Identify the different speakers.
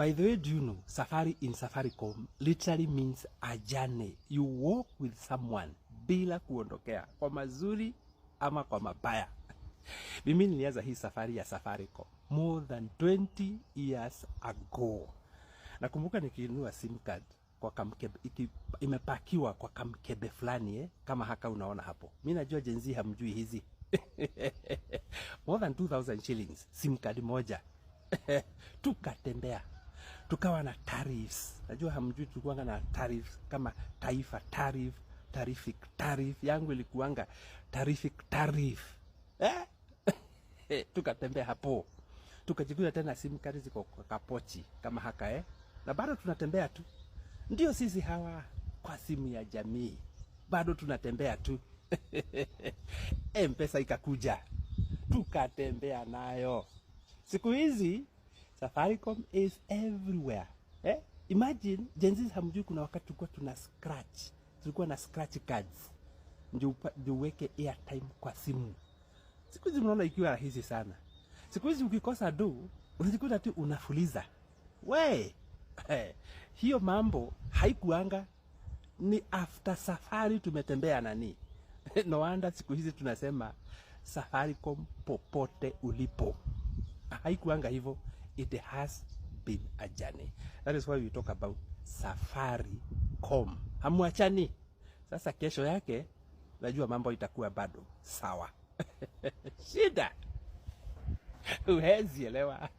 Speaker 1: By the way, do you know, safari in Safaricom literally means a journey. You walk with someone bila kuondokea, kwa mazuri ama kwa mabaya. Mimi nilianza hii safari ya Safaricom more than 20 years ago. Nakumbuka nikinunua SIM card kwa kamkebe, imepakiwa kwa kamkebe fulani kama haka unaona hapo. Mimi najua Gen Z hamjui hizi. More than 2000 shillings SIM card moja. Tukatembea. Tukawa na tariffs. Najua hamjui tulikuwa na tariffs kama taifa tariff, terrific tariff. Yangu ilikuanga terrific tariff. Tukatembea hapo. Tukajikuta tena SIM card ziko kwa kapochi kama haka na bado tunatembea tu. Ndio sisi hawa kwa simu ya jamii. Bado tunatembea tu. M-Pesa ikakuja. Tukatembea nayo. Siku hizi Safaricom is everywhere. Imagine Gen Z hamjui kuna wakati tulikuwa tuna scratch. Tulikuwa na scratch cards. Ndio uweke airtime kwa simu. Siku hizi mnaona ikiwa rahisi sana. Siku hizi ukikosa do, unajikuta tu unafuliza. Hiyo mambo haikuanga, ni after safari tumetembea nani. No wonder siku hizi tunasema Safaricom popote ulipo. Haikuanga hivyo. It has been a journey. That is why we talk about Safaricom. Hamuachani. Sasa kesho yake najua mambo itakuwa bado sawa. Shida huwezi elewa.